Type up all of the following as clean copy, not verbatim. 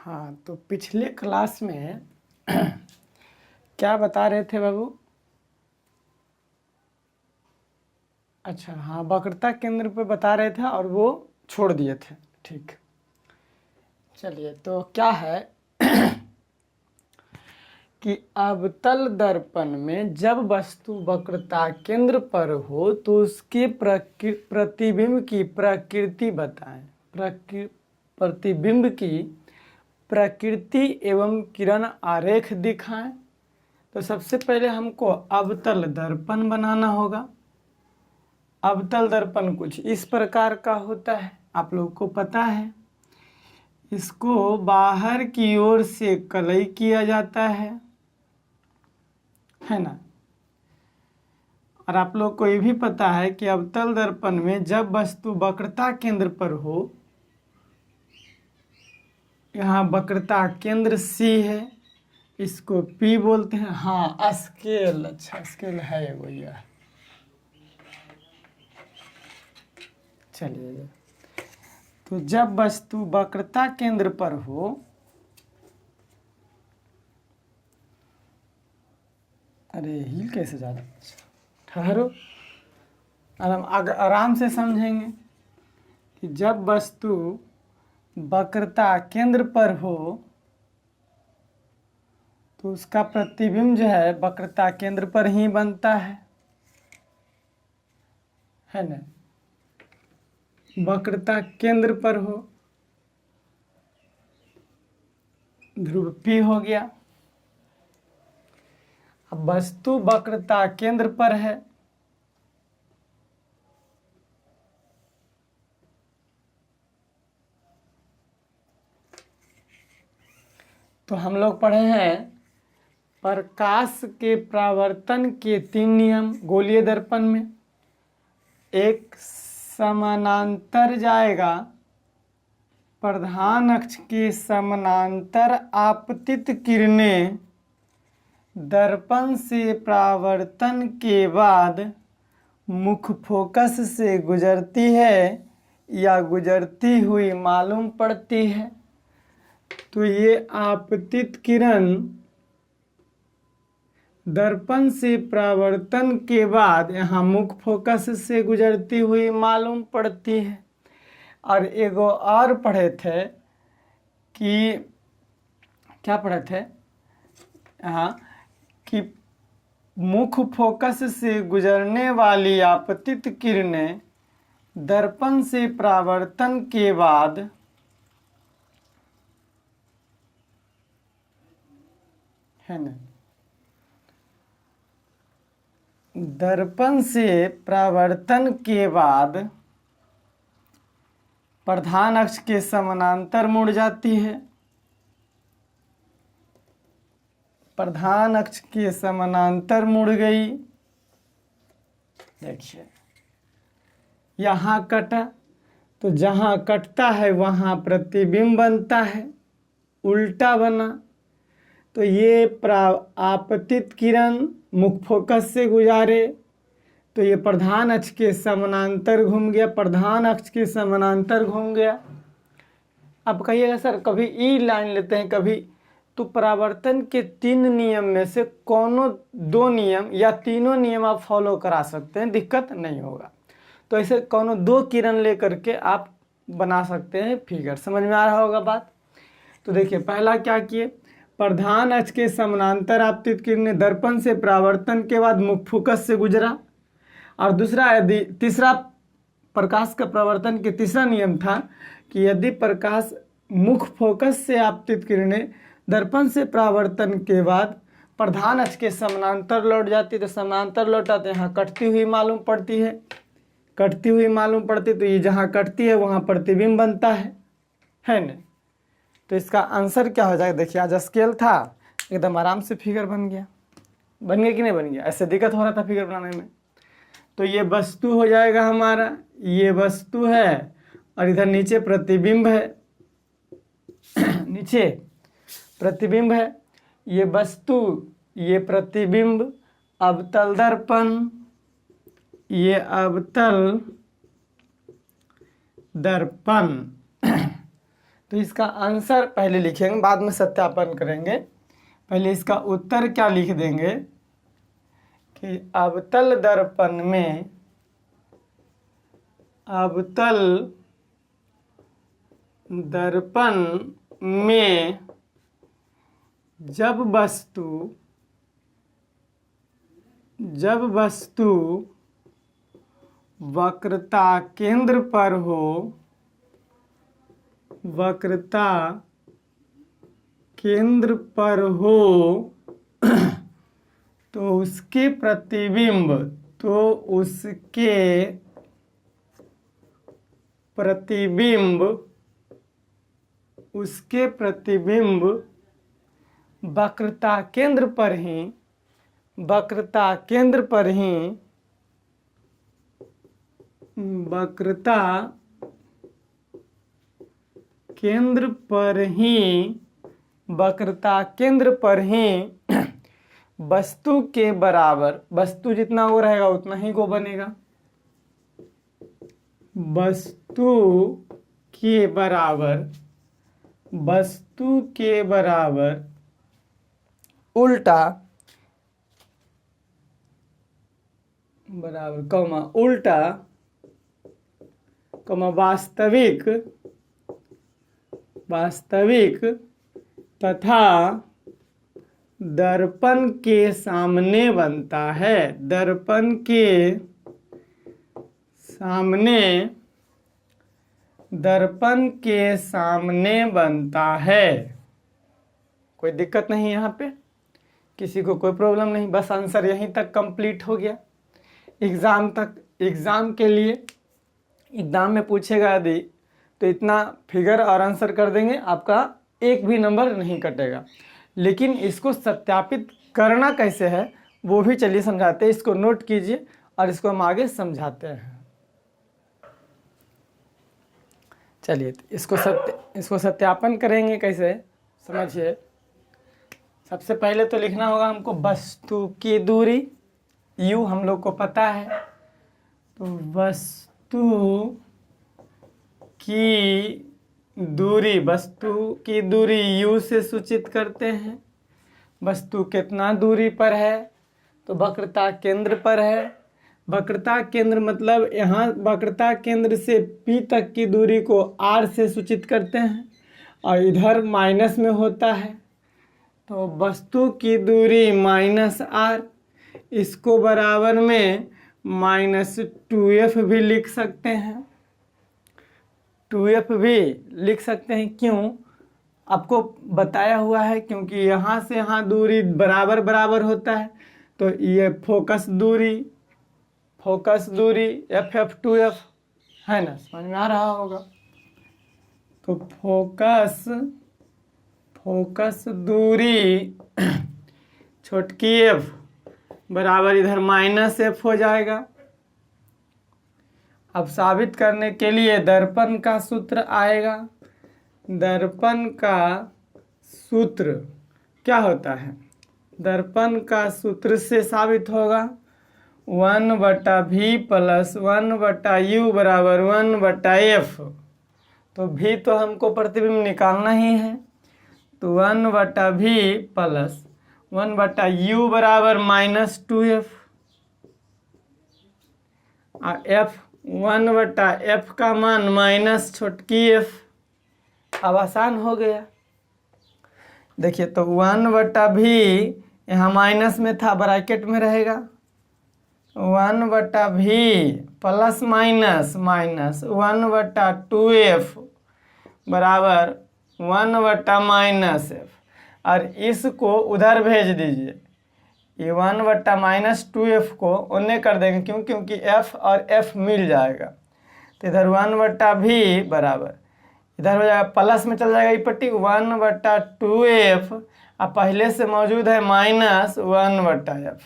हाँ, तो पिछले क्लास में क्या बता रहे थे बाबू? अच्छा, हाँ, वक्रता केंद्र पे बता रहे थे और वो छोड़ दिए थे। ठीक, चलिए, तो क्या है कि अवतल दर्पण में जब वस्तु वक्रता केंद्र पर हो तो उसके प्रतिबिंब की प्रकृति बताएं। प्रतिबिंब की प्रकृति एवं किरण आरेख दिखाएं। तो सबसे पहले हमको अवतल दर्पण बनाना होगा। अवतल दर्पण कुछ इस प्रकार का होता है, आप लोग को पता है। इसको बाहर की ओर से कलई किया जाता है ना। और आप लोग को ये भी पता है कि अवतल दर्पण में जब वस्तु वक्रता केंद्र पर हो, यहाँ वक्रता केंद्र सी है, इसको पी बोलते हैं। हाँ, स्केल, अच्छा स्केल है वो यह। चलिए, तो जब वस्तु वक्रता केंद्र पर हो, अरे हिल कैसे जा रहा है? ठहरो, आराम से समझेंगे कि जब वस्तु वक्रता केंद्र पर हो तो उसका प्रतिबिंब जो है वक्रता केंद्र पर ही बनता है ना। वक्रता केंद्र पर हो, ध्रुव P हो गया। अब वस्तु वक्रता केंद्र पर है, तो हम लोग पढ़े हैं प्रकाश के परावर्तन के 3 नियम गोलीय दर्पण में। एक, समानांतर जाएगा, प्रधान अक्ष के समानांतर आपतित किरणें दर्पण से परावर्तन के बाद मुख्य फोकस से गुजरती है या गुजरती हुई मालूम पड़ती है। तो ये आपतित किरण दर्पण से परावर्तन के बाद यहाँ मुख्य फोकस से गुजरती हुई मालूम पड़ती है। और एगो और पढ़े थे कि क्या पढ़े थे यहाँ कि मुख्य फोकस से गुजरने वाली आपतित किरणें दर्पण से परावर्तन के बाद है ना, दर्पण से परावर्तन के बाद प्रधान अक्ष के समानांतर मुड़ जाती है। प्रधान अक्ष के समानांतर मुड़ गई। देखिए, यहाँ कटा, तो जहाँ कटता है वहाँ प्रतिबिंब बनता है, उल्टा बना। तो ये आपतित किरण मुख्य फोकस से गुजारे तो ये प्रधान अक्ष के समानांतर घूम गया, प्रधान अक्ष के समानांतर घूम गया। अब कहिएगा सर कभी ई लाइन लेते हैं कभी, तो परावर्तन के 3 नियम में से कोनो 2 नियम या तीनों नियम आप फॉलो करा सकते हैं, दिक्कत नहीं होगा। तो ऐसे कोनो 2 किरण लेकर के आप बना सकते हैं फिगर। समझ में आ रहा होगा बात? तो देखिए, पहला क्या किए, प्रधान अक्ष के समानांतर आपतित किरणें दर्पण से परावर्तन के बाद मुख्य फोकस से गुजरा। और दूसरा, यदि तीसरा प्रकाश का परावर्तन के तीसरा नियम था कि यदि प्रकाश मुख्य फोकस से आपतित किरणें दर्पण से परावर्तन के बाद प्रधान अक्ष के समानांतर लौट जाती, तो समानांतर लौटा तो यहाँ कटती हुई मालूम पड़ती है। कटती हुई मालूम पड़ती तो ये जहाँ कटती है वहाँ प्रतिबिंब बनता है ना। तो इसका आंसर क्या हो जाएगा? देखिए, आज स्केल था, एकदम आराम से फिगर बन गया। बन गया कि नहीं बन गया? ऐसे दिक्कत हो रहा था फिगर बनाने में। तो ये वस्तु हो जाएगा हमारा, ये वस्तु है और इधर नीचे प्रतिबिंब है नीचे प्रतिबिंब है, ये वस्तु, ये प्रतिबिंब, अवतल दर्पण, ये अवतल दर्पण तो इसका आंसर पहले लिखेंगे, बाद में सत्यापन करेंगे। पहले इसका उत्तर क्या लिख देंगे कि अवतल दर्पण में, अवतल दर्पण में जब वस्तु वक्रता केंद्र पर हो, वक्रता केंद्र पर हो तो उसके प्रतिबिंब, उसके प्रतिबिंब वक्रता केंद्र पर ही, वक्रता केंद्र पर ही, वक्रता केंद्र पर ही, वक्रता केंद्र पर ही वस्तु के बराबर, वस्तु जितना वो रहेगा उतना ही को बनेगा, वस्तु के बराबर, वस्तु के बराबर उल्टा, बराबर कॉमा उल्टा कॉमा वास्तविक, वास्तविक तथा दर्पण के सामने बनता है, दर्पण के सामने, दर्पण के सामने बनता है। कोई दिक्कत नहीं यहाँ पे, किसी को कोई प्रॉब्लम नहीं, बस आंसर यहीं तक कंप्लीट हो गया। एग्ज़ाम तक, एग्ज़ाम के लिए एग्ज़ाम में पूछेगा यदि तो इतना फिगर और आंसर कर देंगे, आपका एक भी नंबर नहीं कटेगा। लेकिन इसको सत्यापित करना कैसे है वो भी चलिए समझाते हैं। इसको नोट कीजिए और इसको हम आगे समझाते हैं। चलिए इसको सत्यापन करेंगे कैसे, समझिए। सबसे पहले तो लिखना होगा हमको वस्तु की दूरी, u हम लोग को पता है, तो वस्तु की दूरी, वस्तु की दूरी u से सूचित करते हैं। वस्तु कितना दूरी पर है, तो वक्रता केंद्र पर है। वक्रता केंद्र मतलब यहाँ वक्रता केंद्र से P तक की दूरी को R से सूचित करते हैं और इधर माइनस में होता है, तो वस्तु की दूरी -r, इसको बराबर में -2f भी लिख सकते हैं, 2f भी लिख सकते हैं। क्यों, आपको बताया हुआ है, क्योंकि यहाँ से यहाँ दूरी बराबर बराबर होता है, तो ये फोकस दूरी FF2f है ना, समझ में आ रहा होगा। तो फोकस दूरी छोटकी f बराबर इधर -f हो जाएगा। अब साबित करने के लिए दर्पण का सूत्र आएगा। दर्पण का सूत्र क्या होता है, दर्पण का सूत्र से साबित होगा 1/v + 1/u बराबर 1/f। तो v तो हमको प्रतिबिंब निकालना ही है, तो 1/v + 1/u बराबर -2f, और f 1/f का मान माइनस छोटकी f। अब आसान हो गया, देखिए तो 1/v यहाँ माइनस में था, ब्रैकेट में रहेगा, 1/v प्लस माइनस 1/2f बराबर 1/-f, और इसको उधर भेज दीजिए। ये 1/-2f को उन्ने कर देंगे, क्यों, क्योंकि f और f मिल जाएगा, तो इधर 1/v बराबर इधर हो जाएगा, प्लस में चल जाएगा ये पट्टी 1/2f, और पहले से मौजूद है -1/f,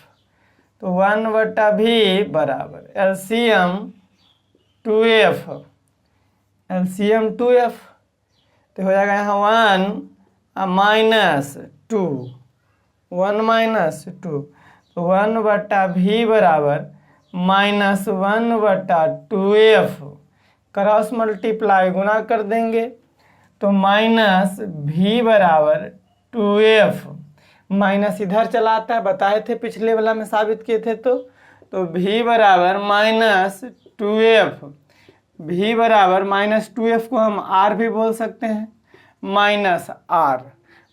तो 1/v बराबर एलसीएम 2f, तो हो जाएगा यहाँ 1 -2, 1 -2, तो 1/v बराबर -1/2f, क्रॉस मल्टीप्लाई गुना कर देंगे, तो माइनस भी बराबर 2f, माइनस इधर चला आता है, बताए थे पिछले वाला में साबित किए थे। तो v बराबर माइनस 2f, v बराबर माइनस 2f को हम r भी बोल सकते हैं, माइनस r।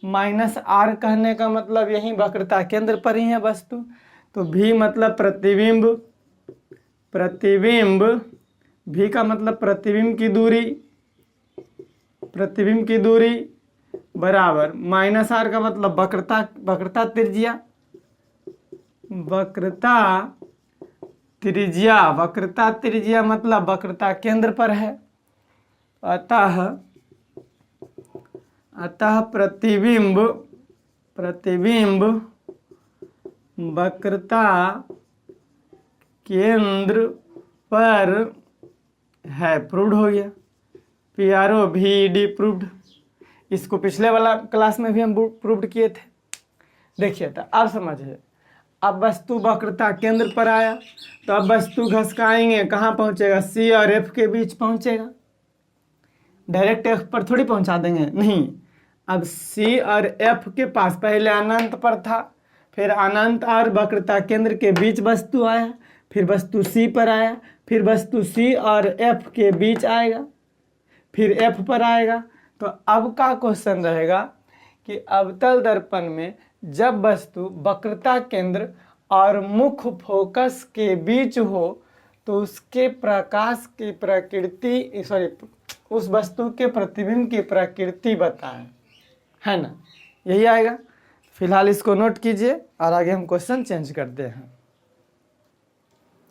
माइनस r कहने का मतलब यही वक्रता केंद्र पर ही है वस्तु। तो v मतलब प्रतिबिंब, प्रतिबिंब, v का मतलब प्रतिबिंब की दूरी, प्रतिबिंब की दूरी बराबर माइनस r का मतलब वक्रता, वक्रता त्रिज्या, वक्रता त्रिज्या, वक्रता त्रिज्या मतलब वक्रता केंद्र पर है। अतः प्रतिबिंब, प्रतिबिंब वक्रता केंद्र पर है। प्रूव्ड हो गया, PROVED प्रूव्ड। इसको पिछले वाला क्लास में भी हम प्रूव्ड किए थे। देखिए तो अब समझिए, अब वस्तु वक्रता केंद्र पर आया तो अब वस्तु घसकाएंगे, कहाँ पहुँचेगा? C और F के बीच पहुँचेगा। डायरेक्ट F पर थोड़ी पहुँचा देंगे, नहीं। अब C और F के पास पहले अनंत पर था, फिर अनंत और वक्रता केंद्र के बीच वस्तु आया, फिर वस्तु C पर आया, फिर वस्तु C और F के बीच आएगा, फिर F पर आएगा। तो अब का क्वेश्चन रहेगा कि अवतल दर्पण में जब वस्तु वक्रता केंद्र और मुख्य फोकस के बीच हो तो उसके प्रकाश की प्रकृति, सॉरी, उस वस्तु के प्रतिबिंब की प्रकृति बताएं, है ना? यही आएगा। फिलहाल इसको नोट कीजिए और आगे हम क्वेश्चन चेंज करते हैं।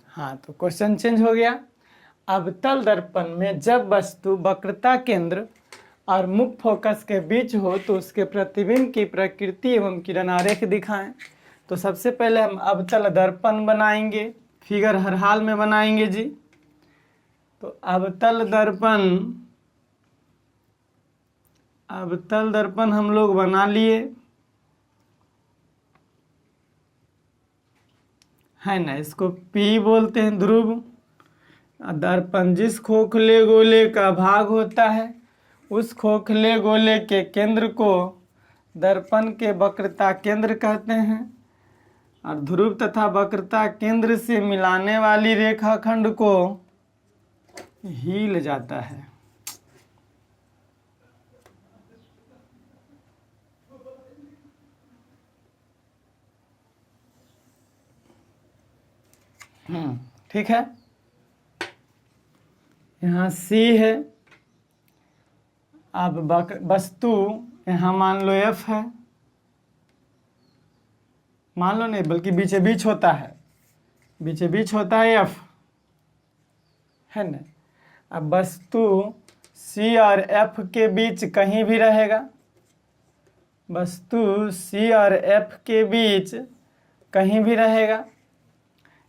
हाँ, तो क्वेश्चन चेंज हो गया। अवतल दर्पण में जब वस्तु वक्रता केंद्र और मुख्य फोकस के बीच हो तो उसके प्रतिबिंब की प्रकृति एवं किरण आरेख दिखाएं। तो सबसे पहले हम अवतल दर्पण बनाएंगे, फिगर हर हाल में बनाएंगे जी। तो अवतल दर्पण, अवतल दर्पण हम लोग बना लिए, है ना? इसको P बोलते हैं, ध्रुव। दर्पण जिस खोखले गोले का भाग होता है उस खोखले गोले के केंद्र को दर्पण के वक्रता केंद्र कहते हैं, और ध्रुव तथा वक्रता केंद्र से मिलाने वाली रेखाखंड को हील जाता है। ठीक है। यहाँ C है, अब वस्तु यहाँ मान लो F है, मान लो नहीं बल्कि बीचे बीच होता है, बीचे बीच होता है F, है ना? अब वस्तु C और F के बीच कहीं भी रहेगा, वस्तु C और F के बीच कहीं भी रहेगा।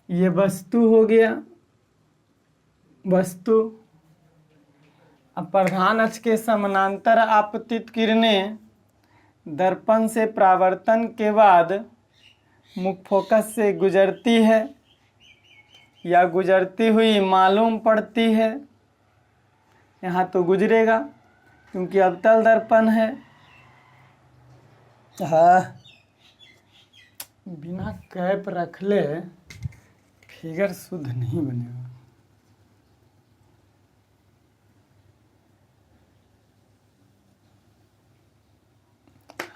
ये वस्तु हो गया, वस्तु। अब प्रधान अक्ष के समानांतर आपतित किरणें दर्पण से परावर्तन के बाद मुख्य फोकस से गुजरती है या गुजरती हुई मालूम पड़ती है। यहाँ तो गुजरेगा क्योंकि अवतल दर्पण है। हाँ, बिना कैप रख ले फिगर शुद्ध नहीं बनेगा।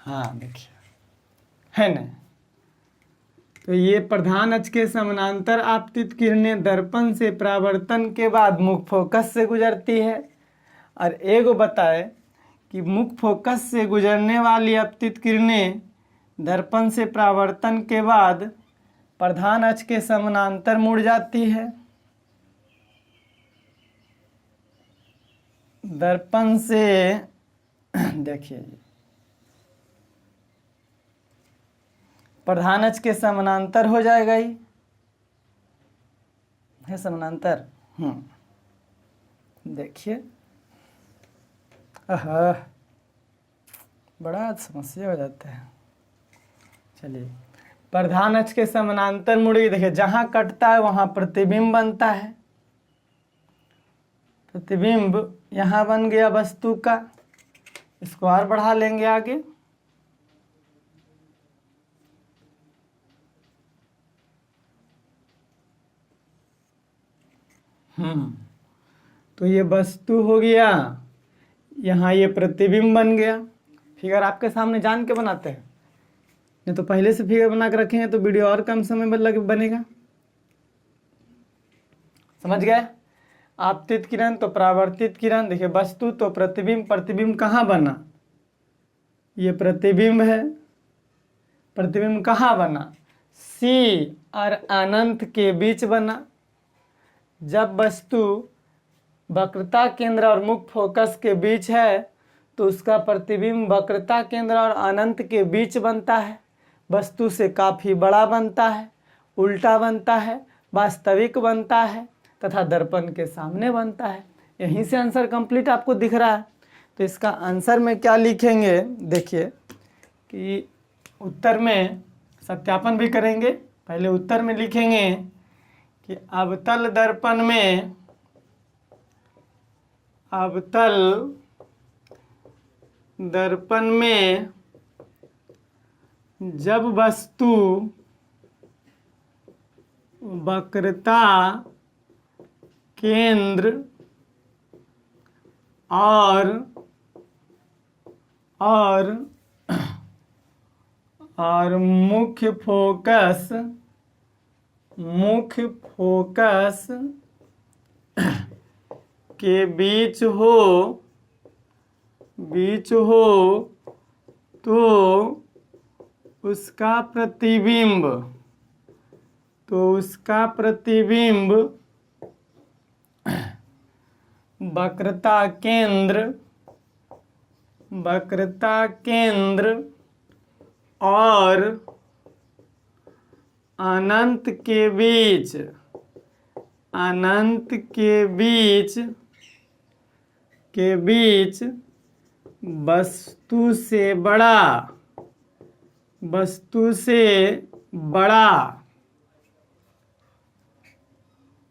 हाँ देखिए, है ना? तो ये प्रधान अक्ष के समानांतर आपतित किरणें दर्पण से परावर्तन के बाद मुख्य फोकस से गुजरती है। और एगो बताए कि मुख्य फोकस से गुजरने वाली आपतित किरणें दर्पण से परावर्तन के बाद प्रधान अक्ष के समानांतर मुड़ जाती है। दर्पण से देखिए, प्रधान अक्ष के समानांतर हो जाएगा, ही है समानांतर। देखिए, बड़ा समस्या हो जाता है। चलिए, प्रधान अक्ष के समानांतर मुड़ी, देखिए जहां कटता है वहां प्रतिबिंब बनता है। प्रतिबिंब यहाँ बन गया वस्तु का, इसको और बढ़ा लेंगे आगे। तो ये वस्तु हो गया, यहाँ ये प्रतिबिंब बन गया। फिगर आपके सामने जान के बनाते हैं, नहीं तो पहले से फिगर बना के रखेंगे तो वीडियो और कम समय में बनेगा। समझ गए? आपतित किरण तो परावर्तित किरण। देखिए वस्तु तो प्रतिबिंब, प्रतिबिंब कहाँ बना? ये प्रतिबिंब है। प्रतिबिंब कहाँ बना? सी और अनंत के बीच बना। जब वस्तु वक्रता केंद्र और मुख्य फोकस के बीच है तो उसका प्रतिबिंब वक्रता केंद्र और अनंत के बीच बनता है, वस्तु से काफ़ी बड़ा बनता है, उल्टा बनता है, वास्तविक बनता है तथा दर्पण के सामने बनता है। यहीं से आंसर कंप्लीट आपको दिख रहा है। तो इसका आंसर में क्या लिखेंगे? देखिए कि उत्तर में सत्यापन भी करेंगे। पहले उत्तर में लिखेंगे कि अवतल दर्पण में, अवतल दर्पण में जब वस्तु वक्रता केंद्र और मुख्य फोकस के बीच हो तो उसका प्रतिबिंब वक्रता केंद्र और अनंत के बीच वस्तु से बड़ा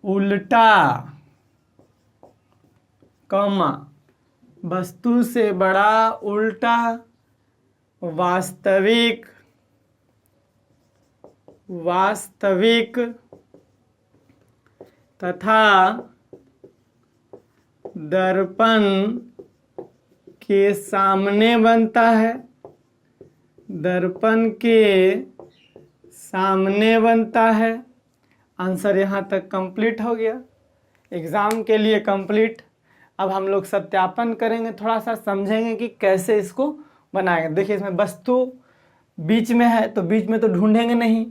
उल्टा कॉमा वस्तु से बड़ा उल्टा वास्तविक तथा दर्पण के सामने बनता है, दर्पण के सामने बनता है। आंसर यहाँ तक कंप्लीट हो गया, एग्ज़ाम के लिए कंप्लीट। अब हम लोग सत्यापन करेंगे, थोड़ा सा समझेंगे कि कैसे इसको बनाएंगे। देखिए इसमें वस्तु बीच में है तो बीच में तो ढूंढेंगे नहीं,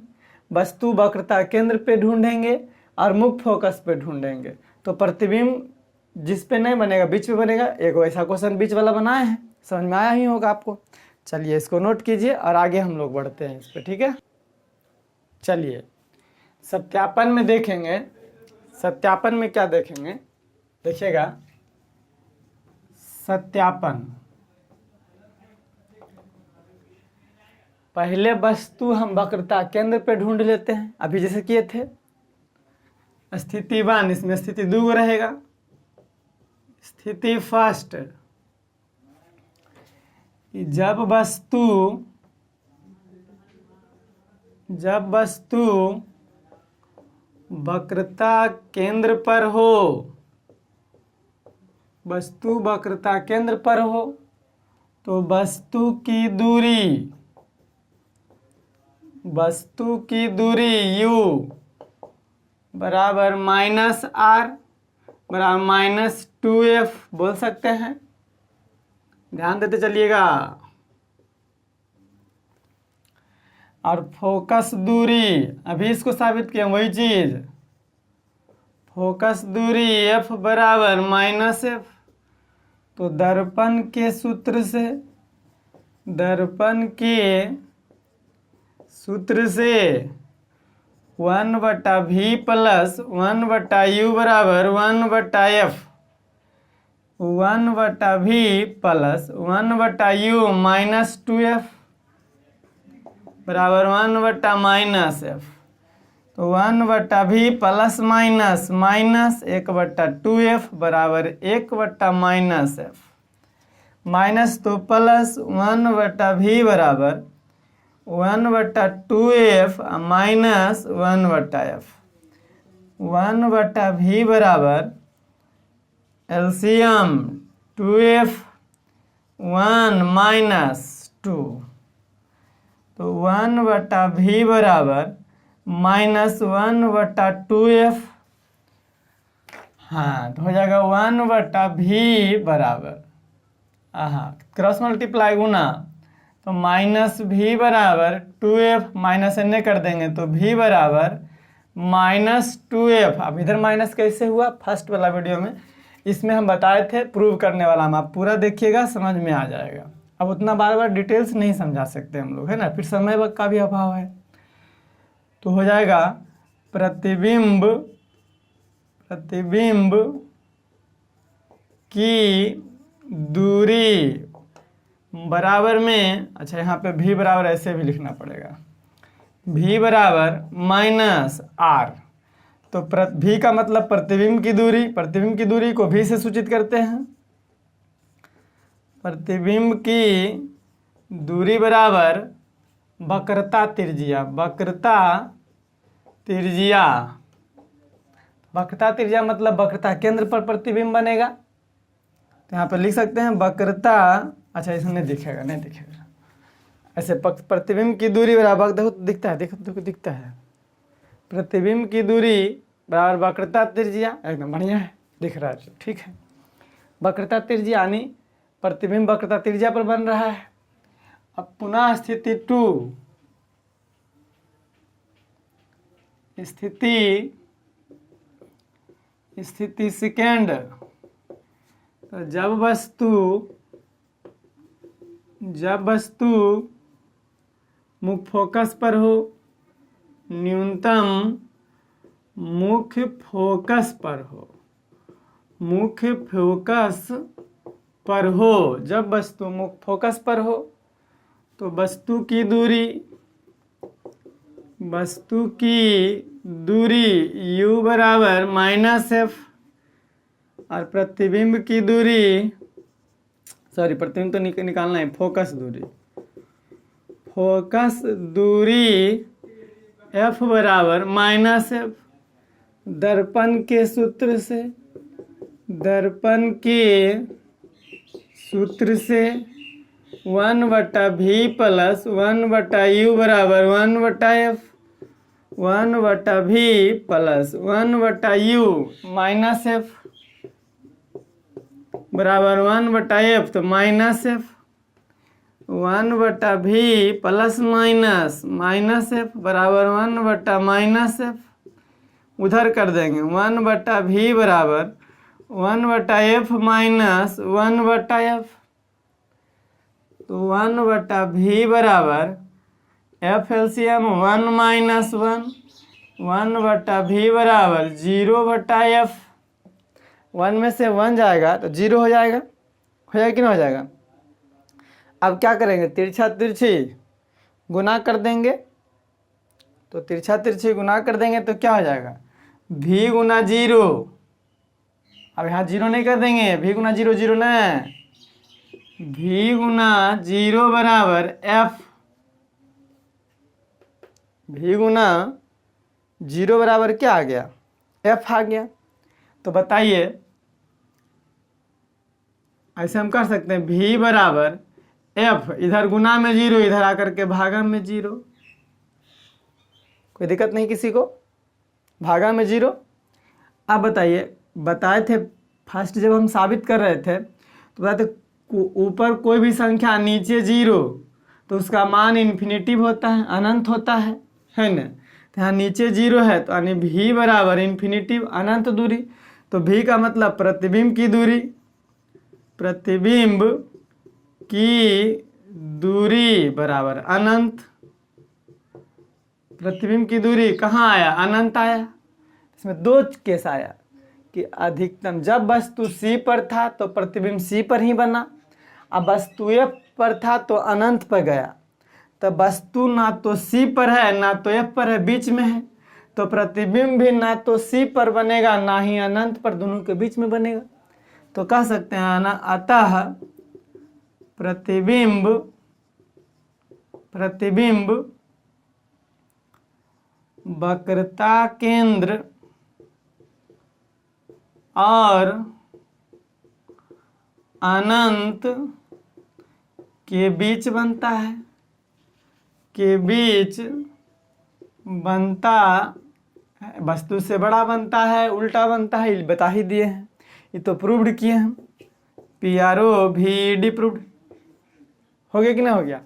वस्तु वक्रता केंद्र पे ढूंढेंगे और मुख्य फोकस पे ढूंढेंगे। तो प्रतिबिंब जिस पे नहीं बनेगा बीच पे बनेगा। एक वैसा क्वेश्चन बीच वाला बनाए हैं, समझ में आया ही होगा आपको। चलिए इसको नोट कीजिए और आगे हम लोग बढ़ते हैं इस पर, ठीक है। चलिए सत्यापन में देखेंगे, सत्यापन में क्या देखेंगे, देखिएगा। सत्यापन, पहले वस्तु हम वक्रता केंद्र पे ढूंढ लेते हैं, अभी जैसे किए थे। स्थिति 1, इसमें स्थिति 2 रहेगा। स्थिति फर्स्ट, जब वस्तु वक्रता केंद्र पर हो, वस्तु वक्रता केंद्र पर हो तो वस्तु की दूरी u बराबर -r बराबर -2f बोल सकते हैं। ध्यान देते चलिएगा। और फोकस दूरी, अभी इसको साबित किया वही चीज, फोकस दूरी f बराबर -f। तो दर्पण के सूत्र से 1/v प्लस 1/u बराबर 1/f, 1/v plus 1/u -2f बराबर 1/-f। तो 1/v प्लस माइनस 1/2f बराबर 1/-f। माइनस तो प्लस 1/v बराबर 1/2f माइनस 1/f। 1/v बराबर एलसीएम 2f 1 माइनस 2, तो 1/v बराबर माइनस 1/2f। हाँ, तो हो जाएगा 1/v बराबर क्रॉस मल्टीप्लाई गुना, तो माइनस v बराबर 2f माइनस एन कर देंगे तो v बराबर -2f। अब इधर माइनस कैसे हुआ, फर्स्ट वाला वीडियो में इसमें हम बताए थे प्रूव करने वाला, हम आप पूरा देखिएगा समझ में आ जाएगा। अब उतना बार बार डिटेल्स नहीं समझा सकते हम लोग, है ना, फिर समय का भी अभाव है। तो हो जाएगा प्रतिबिंब की दूरी बराबर में, अच्छा यहाँ पे v बराबर ऐसे भी लिखना पड़ेगा, v बराबर -r। तो v का मतलब प्रतिबिंब की दूरी, प्रतिबिंब की दूरी को v से सूचित करते हैं। प्रतिबिंब की दूरी बराबर वक्रता त्रिज्या, वक्रता त्रिज्या मतलब वक्रता केंद्र पर प्रतिबिंब बनेगा। तो यहाँ पर लिख सकते हैं वक्रता, अच्छा इसमें नहीं दिखेगा ऐसे, प्रतिबिंब की दूरी बराबर, देखो दिखता है, देखो दिखता है, प्रतिबिंब की दूरी बराबर वक्रता त्रिज्या, एकदम बढ़िया है, दिख रहा है, ठीक है। वक्रता त्रिज्या यानी प्रतिबिंब वक्रता त्रिज्या पर बन रहा है। अब पुनः स्थिति 2, स्थिति सेकेंड, तो जब वस्तु मुख्य फोकस पर हो, न्यूनतम मुख्य फोकस पर हो, जब वस्तु मुख्य फोकस पर हो तो वस्तु की दूरी u बराबर -f, और प्रतिबिंब की दूरी, सॉरी प्रतिबिंब तो निकालना है, फोकस दूरी f बराबर -f। दर्पण के सूत्र से 1/v प्लस 1/u बराबर 1/f, 1/v plus 1/u minus f बराबर 1/f, तो -f, 1/v प्लस -f बराबर 1/-f, उधर कर देंगे 1/v बराबर 1/f माइनस 1/f, तो 1/v बराबर f एलसीएम 1 माइनस 1, 1/v बराबर 0/f। 1 में से 1 जाएगा तो 0 हो जाएगा कि नहीं हो जाएगा। अब क्या करेंगे, तिरछी गुना कर देंगे, तो तिरछी गुना कर देंगे तो क्या हो जाएगा, v गुना 0। अब यहाँ 0 नहीं कर देंगे, v गुना 0 0 नहीं, v गुना 0 बराबर f, v गुना 0 बराबर क्या आ गया, f आ गया। तो बताइए, ऐसे हम कर सकते हैं v बराबर f, इधर गुना में 0, इधर आकर के भागा में 0, कोई दिक्कत नहीं किसी को, भागा में 0। अब बताइए, बताए थे फर्स्ट जब हम साबित कर रहे थे तो बताते ऊपर कोई भी संख्या नीचे 0 तो उसका मान इन्फिनेटिव होता है, अनंत होता है ना। तो यहाँ नीचे 0 है तो यानी v बराबर इन्फिनेटिव अनंत दूरी, तो v का मतलब प्रतिबिंब की दूरी बराबर अनंत। प्रतिबिंब की दूरी कहाँ आया, अनंत आया। इसमें 2 केस आया कि अधिकतम जब वस्तु C पर था तो प्रतिबिंब C पर ही बना, अब वस्तु F पर था तो अनंत पर गया, तो वस्तु ना तो C पर है ना तो F पर है, बीच में है, तो प्रतिबिंब भी ना तो C पर बनेगा ना ही अनंत पर, दोनों के बीच में बनेगा। तो कह सकते हैं ना, अतः प्रतिबिंब वक्रता केंद्र और अनंत के बीच बनता है, वस्तु से बड़ा बनता है, उल्टा बनता है, ये बता ही दिए हैं, ये तो प्रूव्ड किए हम, PROVD प्रूव्ड हो गया कि नहीं हो गया।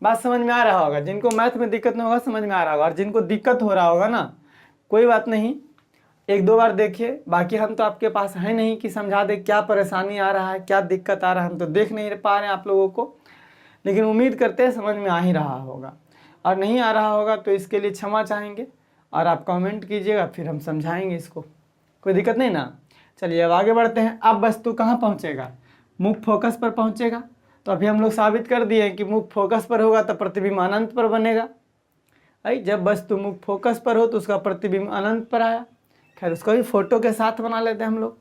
बात समझ में आ रहा होगा, जिनको मैथ में दिक्कत नहीं होगा समझ में आ रहा होगा, और जिनको दिक्कत हो रहा होगा ना कोई बात नहीं, एक दो बार देखिए, बाकी हम तो आपके पास है नहीं कि समझा दे क्या परेशानी आ रहा है, क्या दिक्कत आ रहा है, हम तो देख नहीं पा रहे हैं आप लोगों को, लेकिन उम्मीद करते हैं समझ में आ ही रहा होगा, और नहीं आ रहा होगा तो इसके लिए क्षमा चाहेंगे, और आप कमेंट कीजिएगा फिर हम समझाएंगे इसको, कोई दिक्कत नहीं ना। चलिए अब आगे बढ़ते हैं। अब वस्तु कहाँ पहुँचेगा, मुख्य फोकस पर पहुँचेगा, तो अभी हम लोग साबित कर दिए कि मुख्य फोकस पर होगा तो प्रतिबिंब अनंत पर बनेगा। भाई जब वस्तु मुख्य फोकस पर हो तो उसका प्रतिबिंब अनंत पर आया। खैर उसको भी फोटो के साथ बना लेते हैं हम लोग,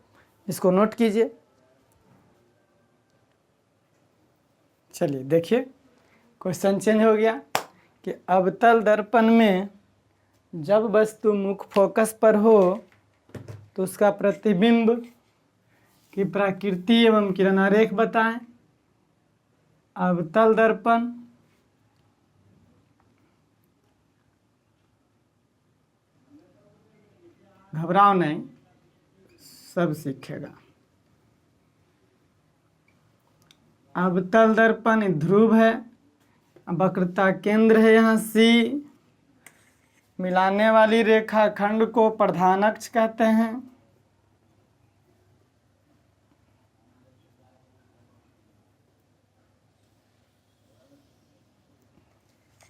इसको नोट कीजिए। चलिए देखिए, क्वेश्चन चेंज हो गया कि अवतल दर्पण में जब वस्तु मुख्य फोकस पर हो तो उसका प्रतिबिंब की प्रकृति एवं किरण आरेख बताएं। अवतल दर्पण घबराओ नहीं, सब सीखेगा। अवतल दर्पण ध्रुव है, वक्रता केंद्र है यहाँ C, मिलाने वाली रेखा खंड को प्रधान अक्ष कहते हैं,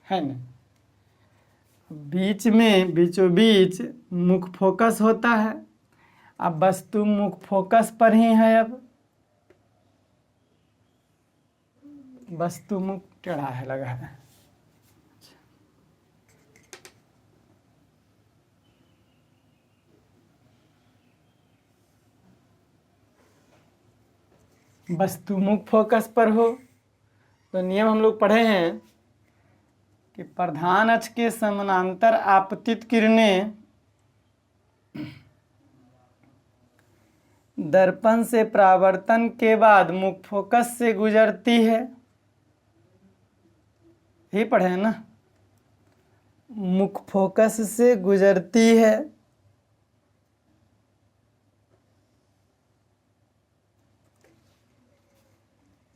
है ना। बीच में बीचों बीच मुख्य फोकस होता है। अब वस्तु मुख्य फोकस पर ही है, अब वस्तु मुख्य टेढ़ा है लगा है। वस्तु मुख्य फोकस पर हो तो नियम हम लोग पढ़े हैं कि प्रधान अक्ष के समानांतर आपतित किरणें दर्पण से परावर्तन के बाद मुख्य फोकस से गुजरती है, यही पढ़े हैं ना, मुख्य फोकस से गुजरती है।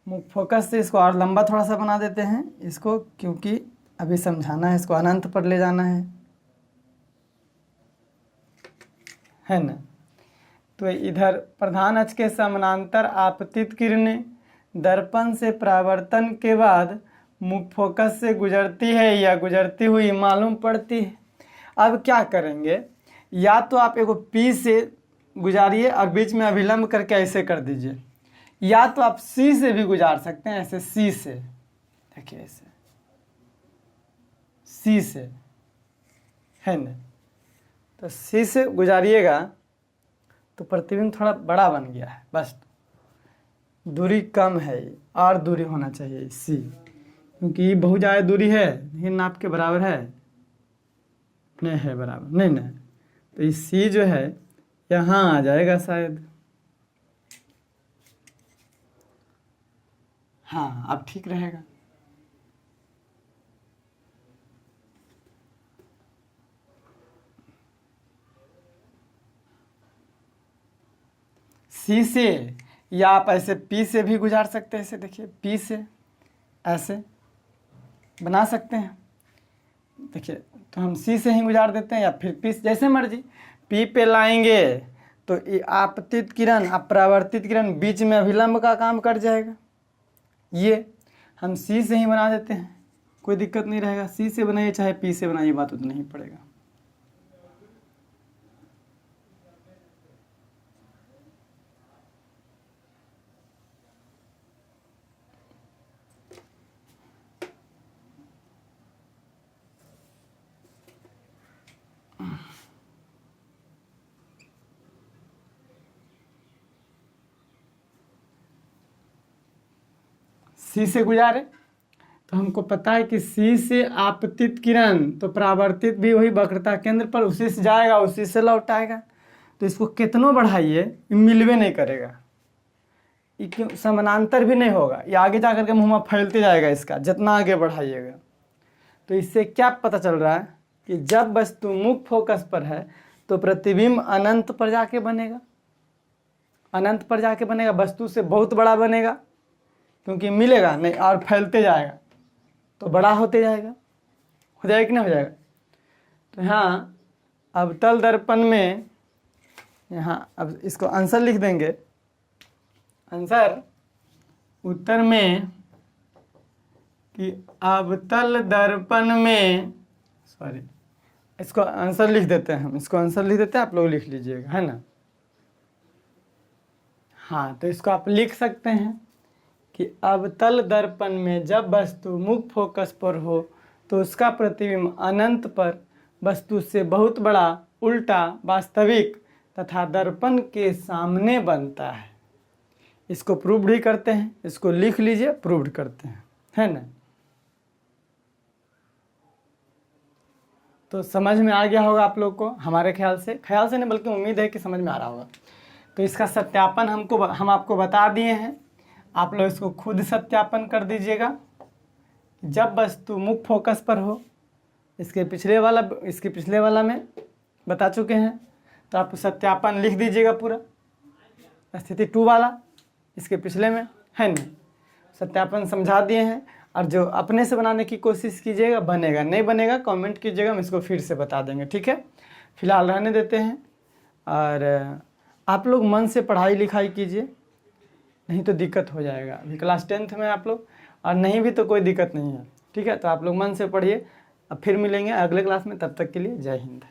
मुख्य फोकस से, इसको और लंबा थोड़ा सा बना देते हैं इसको, क्योंकि अभी समझाना है, इसको अनंत पर ले जाना है ना। तो इधर प्रधान अक्ष के समानांतर आपतित किरणें दर्पण से परावर्तन के बाद मुख्य फोकस से गुजरती है या गुजरती हुई मालूम पड़ती है। अब क्या करेंगे, या तो आप एक P से गुजारिए और बीच में अभिलंब करके ऐसे कर दीजिए, या तो आप C से भी गुजार सकते हैं, ऐसे C से, देखिए ऐसे C से, है ना। तो C से गुजारिएगा तो प्रतिबिंब थोड़ा बड़ा बन गया है, बस दूरी कम है, और दूरी होना चाहिए C, क्योंकि ये बहुत ज़्यादा दूरी है, ये नाप के बराबर है नहीं, है बराबर नहीं ना, तो ये C जो है यहाँ आ जाएगा शायद। हाँ अब ठीक रहेगा। C से, या आप ऐसे P से भी गुजार सकते हैं, ऐसे देखिए P से ऐसे बना सकते हैं, देखिए तो हम C से ही गुजार देते हैं, या फिर P, जैसे मर्जी। P पे लाएंगे तो ये आपतित किरण अपरावर्तित किरण बीच में अभिलंब का काम कर जाएगा, ये हम C से ही बना देते हैं, कोई दिक्कत नहीं रहेगा। C से बनाइए चाहे P से बनाइए, बात उतना ही पड़ेगा। सी से गुजारे, तो हमको पता है कि सी से आपतित किरण तो परावर्तित भी वही वक्रता केंद्र पर उसी से जाएगा, उसी से लौट आएगा। तो इसको कितनों बढ़ाइए मिलवे नहीं करेगा, ये क्यों समानांतर भी नहीं होगा, ये आगे जा करके मुँह में फैलते जाएगा इसका जितना आगे बढ़ाइएगा। तो इससे क्या पता चल रहा है कि जब वस्तु मुख्य फोकस पर है तो प्रतिबिंब अनंत पर जाके बनेगा, अनंत पर जाके बनेगा, वस्तु से बहुत बड़ा बनेगा, क्योंकि मिलेगा नहीं और फैलते जाएगा तो बड़ा होते जाएगा। हो जाएगा कि नहीं हो जाएगा। तो यहाँ अवतल दर्पण में, यहाँ अब इसको आंसर लिख देंगे। आंसर उत्तर में कि अवतल दर्पण में, सॉरी इसको आंसर लिख देते हैं हम, इसको आंसर लिख देते हैं, आप लोग लिख लीजिएगा, है ना। हाँ, तो इसको आप लिख सकते हैं कि अवतल दर्पण में जब वस्तु मुख्य फोकस पर हो तो उसका प्रतिबिंब अनंत पर वस्तु से बहुत बड़ा, उल्टा, वास्तविक तथा दर्पण के सामने बनता है। इसको प्रूव्ड ही करते हैं, इसको लिख लीजिए, प्रूव्ड करते हैं, है ना। तो समझ में आ गया होगा आप लोग को, हमारे ख्याल से नहीं बल्कि उम्मीद है कि समझ में आ रहा होगा। तो इसका सत्यापन हम आपको बता दिए हैं, आप लोग इसको खुद सत्यापन कर दीजिएगा। जब वस्तु मुख्य फोकस पर हो, इसके पिछले वाला में बता चुके हैं, तो आप सत्यापन लिख दीजिएगा पूरा, स्थिति 2 वाला इसके पिछले में, है ना। सत्यापन समझा दिए हैं, और जो अपने से बनाने की कोशिश कीजिएगा, बनेगा नहीं बनेगा कमेंट कीजिएगा, हम इसको फिर से बता देंगे, ठीक है। फिलहाल रहने देते हैं, और आप लोग मन से पढ़ाई लिखाई कीजिए, नहीं तो दिक्कत हो जाएगा। अभी क्लास 10th में आप लोग, और नहीं भी तो कोई दिक्कत नहीं है, ठीक है। तो आप लोग मन से पढ़िए, अब फिर मिलेंगे अगले क्लास में, तब तक के लिए जय हिंद।